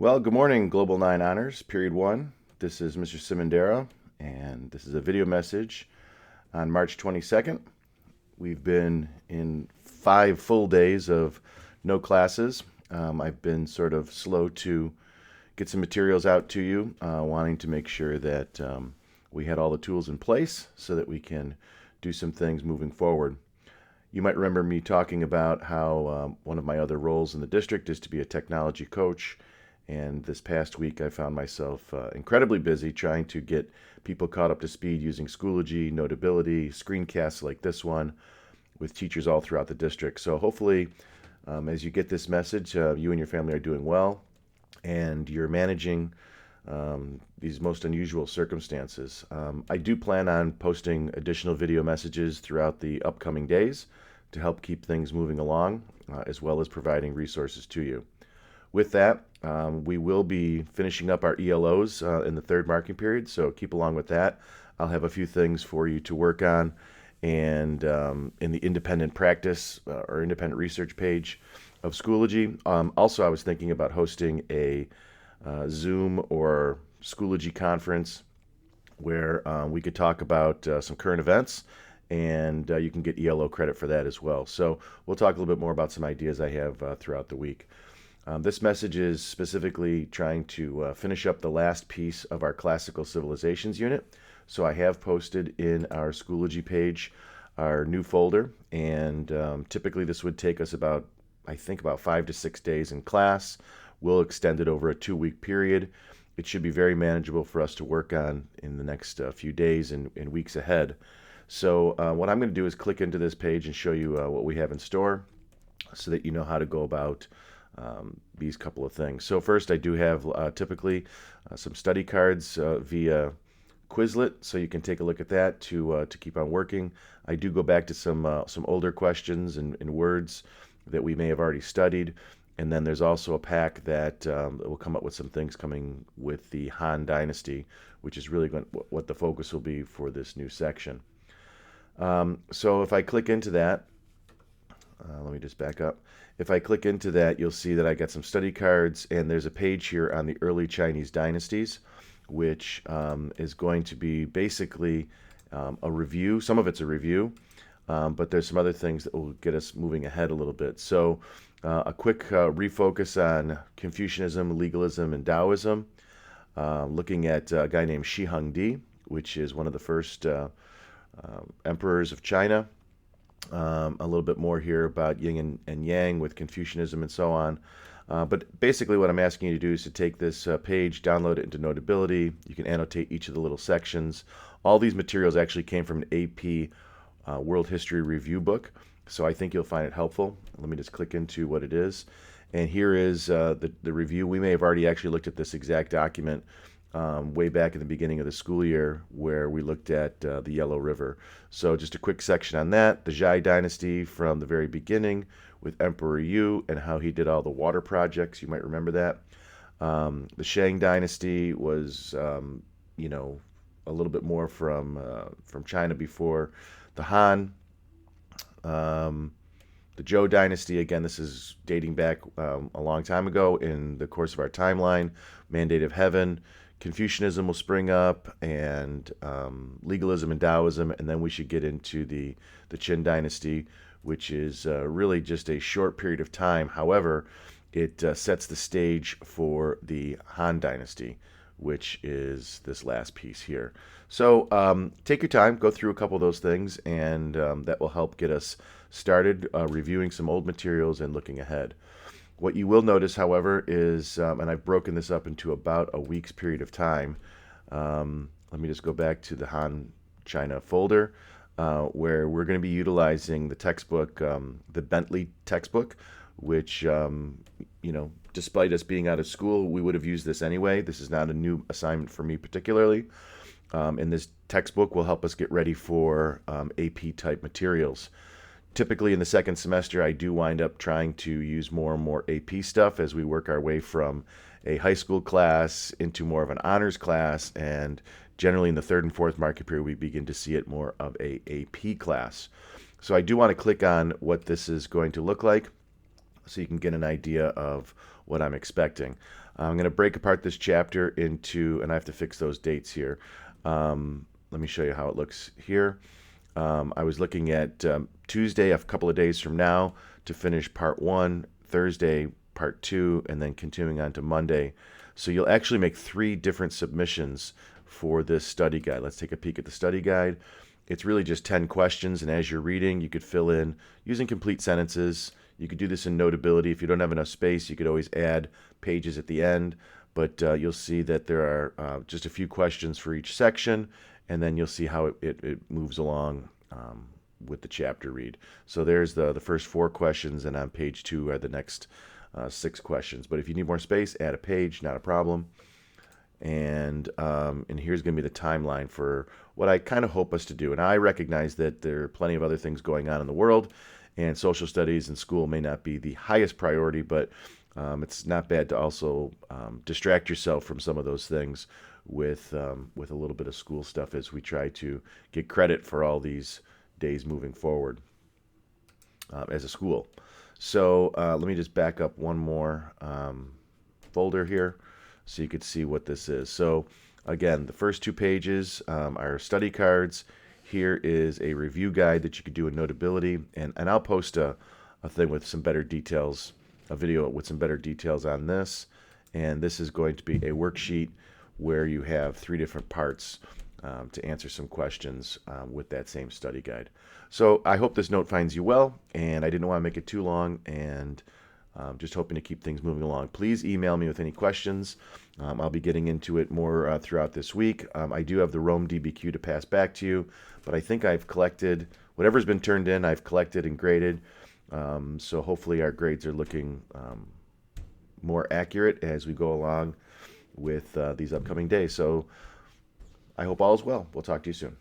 Well, good morning, Global 9 Honors, Period 1. This is Mr. Simondera, and this is a video message on March 22nd. We've been in 5 full days of no classes. I've been sort of slow to get some materials out to you, wanting to make sure that we had all the tools in place so that we can do some things moving forward. You might remember me talking about how one of my other roles in the district is to be a technology coach. And this past week, I found myself incredibly busy trying to get people caught up to speed using Schoology, Notability, screencasts like this one with teachers all throughout the district. So hopefully, as you get this message, you and your family are doing well and you're managing these most unusual circumstances. I do plan on posting additional video messages throughout the upcoming days to help keep things moving along, as well as providing resources to you. With that, we will be finishing up our ELOs in the third marking period, so keep along with that. I'll have a few things for you to work on, and in the independent practice or independent research page of Schoology. Also, I was thinking about hosting a Zoom or Schoology conference where we could talk about some current events, and you can get ELO credit for that as well. So we'll talk a little bit more about some ideas I have throughout the week. This message is specifically trying to finish up the last piece of our classical civilizations unit. So I have posted in our Schoology page our new folder, and typically this would take us about 5 to 6 days in class. We'll extend it over a 2-week period. It should be very manageable for us to work on in the next few days and weeks ahead. So what I'm going to do is click into this page and show you what we have in store so that you know how to go about these couple of things. So first, I do have typically some study cards via Quizlet, so you can take a look at that to keep on working. I do go back to some older questions and words that we may have already studied, and then there's also a pack that will come up with some things coming with the Han Dynasty, which is really what the focus will be for this new section. So if I click into that, let me just back up. If I click into that, you'll see that I got some study cards, and there's a page here on the early Chinese dynasties, which is going to be basically a review. Some of it's a review, but there's some other things that will get us moving ahead a little bit. So a quick refocus on Confucianism, Legalism, and Taoism, looking at a guy named Shi Hongdi, which is one of the first emperors of China. A little bit more here about yin and yang with Confucianism and so on. But basically what I'm asking you to do is to take this page, download it into Notability. You can annotate each of the little sections. All these materials actually came from an AP World History Review book, so I think you'll find it helpful. Let me just click into what it is. And here is the review. We may have already actually looked at this exact document way back in the beginning of the school year, where we looked at the Yellow River. So just a quick section on that. The Zhai dynasty from the very beginning with Emperor Yu and how he did all the water projects. You might remember that. The Shang dynasty was, a little bit more from China before the Han. The Zhou dynasty, again, this is dating back a long time ago in the course of our timeline. Mandate of Heaven. Confucianism will spring up, and legalism and Taoism, and then we should get into the Qin dynasty, which is really just a short period of time. However, it sets the stage for the Han dynasty, which is this last piece here. So take your time, go through a couple of those things, and that will help get us started reviewing some old materials and looking ahead. What you will notice, however, is, and I've broken this up into about a week's period of time. Let me just go back to the Han China folder, where we're going to be utilizing the textbook, the Bentley textbook, which, despite us being out of school, we would have used this anyway. This is not a new assignment for me particularly. And this textbook will help us get ready for AP-type materials. Typically in the second semester, I do wind up trying to use more and more AP stuff as we work our way from a high school class into more of an honors class, and generally in the third and fourth market period, we begin to see it more of a AP class. So I do want to click on what this is going to look like. so you can get an idea of what I'm expecting. I'm going to break apart this chapter into, and I have to fix those dates here. Let me show you how it looks here. I was looking at Tuesday, a couple of days from now, to finish part 1, Thursday, part 2, and then continuing on to Monday. So you'll actually make 3 different submissions for this study guide. Let's take a peek at the study guide. It's really just 10 questions, and as you're reading, you could fill in using complete sentences. You could do this in Notability. If you don't have enough space, you could always add pages at the end, but you'll see that there are just a few questions for each section, and then you'll see how it moves along with the chapter read. So there's the first 4 questions, and on page 2 are the next 6 questions. But if you need more space, add a page, not a problem. And here's going to be the timeline for what I kind of hope us to do. And I recognize that there are plenty of other things going on in the world, and social studies in school may not be the highest priority, but it's not bad to also distract yourself from some of those things with a little bit of school stuff as we try to get credit for all these days moving forward as a school. So let me just back up one more folder here so you could see what this is. So again, the first 2 pages are study cards. Here is a review guide that you could do in Notability, and I'll post a thing with some better details, a video with some better details on this. And this is going to be a worksheet where you have 3 different parts to answer some questions with that same study guide. So I hope this note finds you well, and I didn't want to make it too long, and just hoping to keep things moving along. Please email me with any questions. I'll be getting into it more throughout this week. I do have the Rome DBQ to pass back to you, but I think I've collected whatever's been turned in, I've collected and graded. So hopefully our grades are looking more accurate as we go along with these upcoming days. So I hope all is well. We'll talk to you soon.